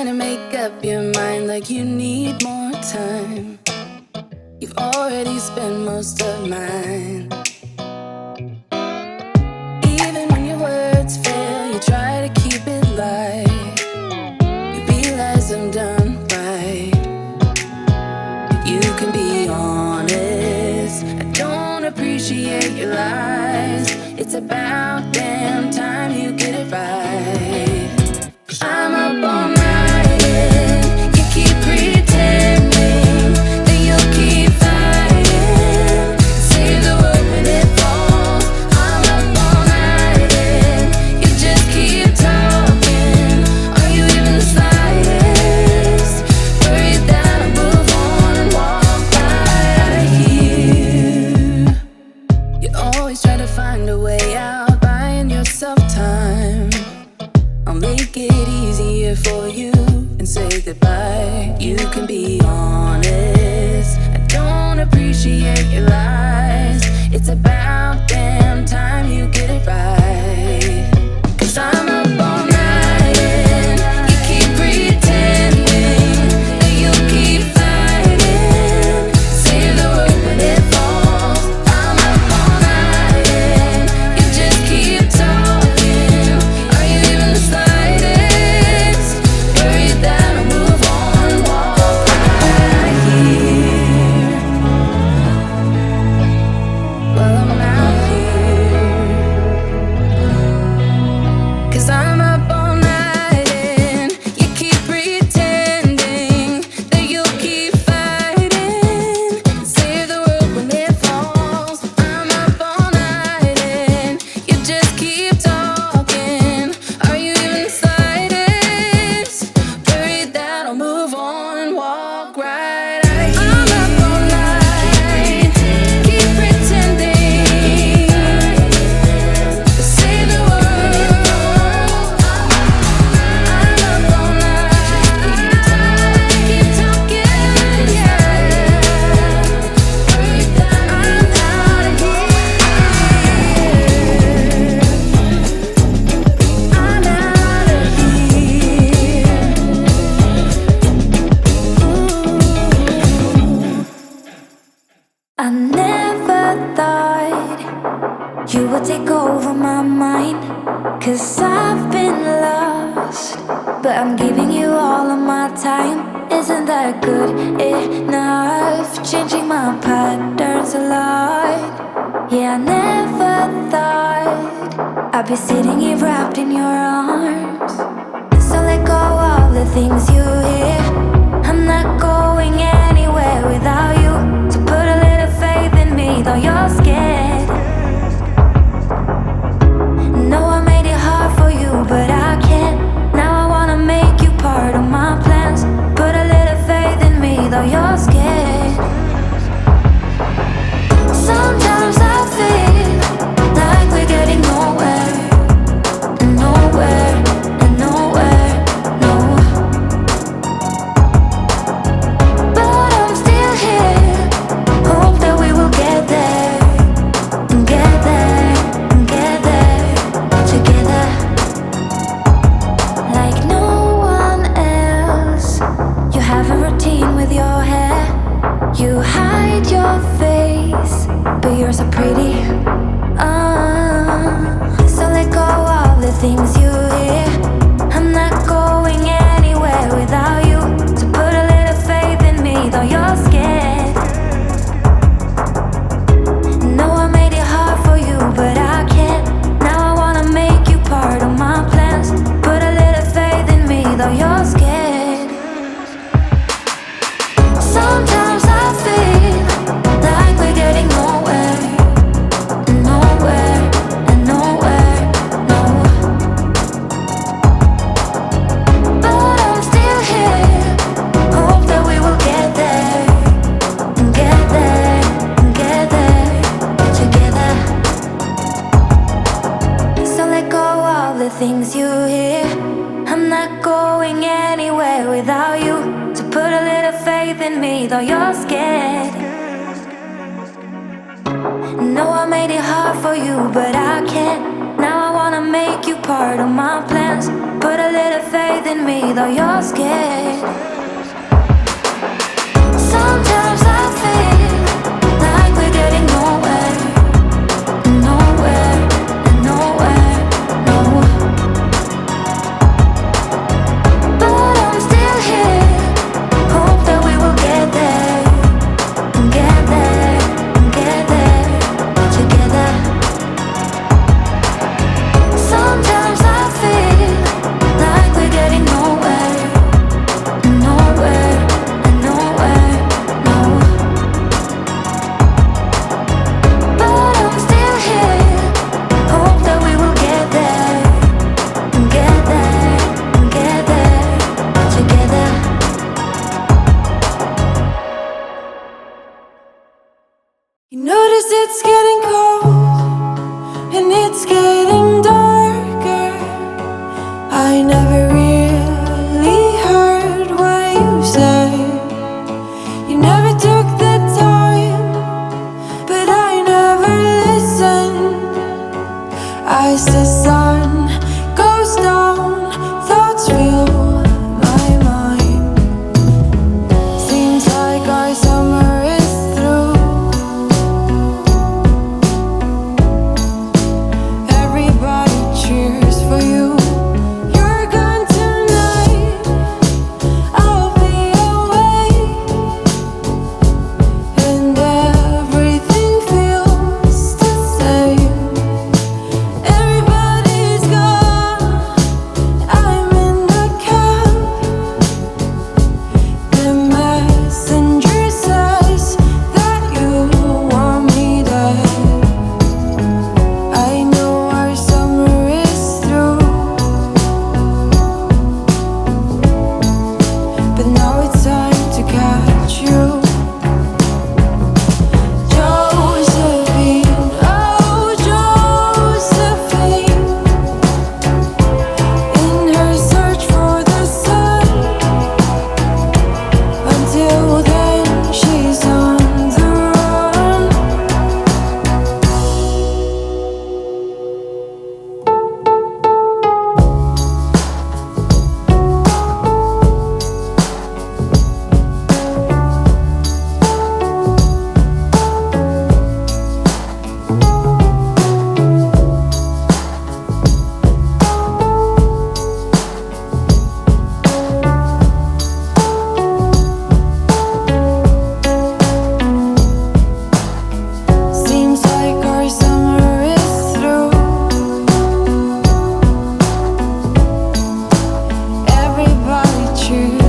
trying to make up your mind like you need more time. You've already spent most of mine. Even when your words fail, you try to keep it light. You realize I'm done right. You can be honest. I don't appreciate your lies. It's about damn time you get it right. I'm up all night and you keep pretending that you'll keep fighting. Save the world when it falls. I'm up all night and you just keep talking. Are you even the slightest worried that I'll move on and walk right here? You always try to find a way out, buying yourself time. I'll make it easier for you and say goodbye. You can be honest. I don't appreciate your lies. It's about damn time you get it right. 'Cause I'm up all night and you keep pretending that you'll keep fighting. Save the world when it falls. I'm up all night and you just keep talking. Are you even the slightest worried that I'll move on and walk right here? Well, I'm out here. 'Cause I'm up all night and you keep pretending that you'll keep fighting. Save the world when it falls. I'm up all night and you just keep talking. Are you even the slightest worried that I'll move on and walk right out of here? I'm up all night, keep pretending. Save the world. I'm up all night, keep talking, yeah. Worried that I'm out of here. I'm out of here. I never thought you would take over my mind. 'Cause I've been lost, but I'm giving you all of my time. Isn't that good enough? Changing my patterns a lot. Yeah, I never thought I'd be sitting here wrapped in your arms. So let go of the things you hear. I'm not going anywhere without you. So put a little faith in me, though you're scared. No, I made it hard for you, but I can't. Now I wanna make you part of my plans. Put a little faith in me, though you're scared. Sometimes I feel like we're getting nowhere, nowhere, and nowhere, no. But I'm still here, hope that we will get there, get there, get there, together. Like no one else, you have a routine with your hair. You hide your face, but you're so pretty. So let go of the things you hear. I'm not going anywhere without you. So put a little faith in me, though you're scared. No, I made it hard for you, but I can't. Now I wanna make you part of my plans. Put a little faith in me, though you're scared. Sometimes I feel like we're getting nowhere, nowhere, and nowhere, no. But I'm still here, hope that we will get there, get there, get there, together. So let go of the things you hear. I'm not going anywhere without you. So put a little faith in me, though you're scared. No, I made it hard for you, but I can't. Now I wanna make you part of my plans. Put a little faith in me, though you're scared. Sometimes I feel like we're getting nowhere, nowhere, and nowhere, no. But I'm still here, hope that we will get there, get there, get there, together. Sometimes I feel like we're getting nowhere, nowhere, and nowhere, no. But I'm still here, hope that we will get there, get there, get there, together. You notice it's getting cold and it's getting darker. I never really heard what you said. You never took the time, but I never listened. As the sun goes down, thoughts fill my mind. Seems like our summer is through. Everybody cheers for you. You're gone tonight, I'll be away, and everything feels the same. Everybody's gone, I'm in the cab. The messenger says that you want me dead. I know our summer is through, but now it's time to catch you. Josephine, oh Josephine, in her search for the sun. Until then, she's on the run. Seems like our summer is through. Everybody cheers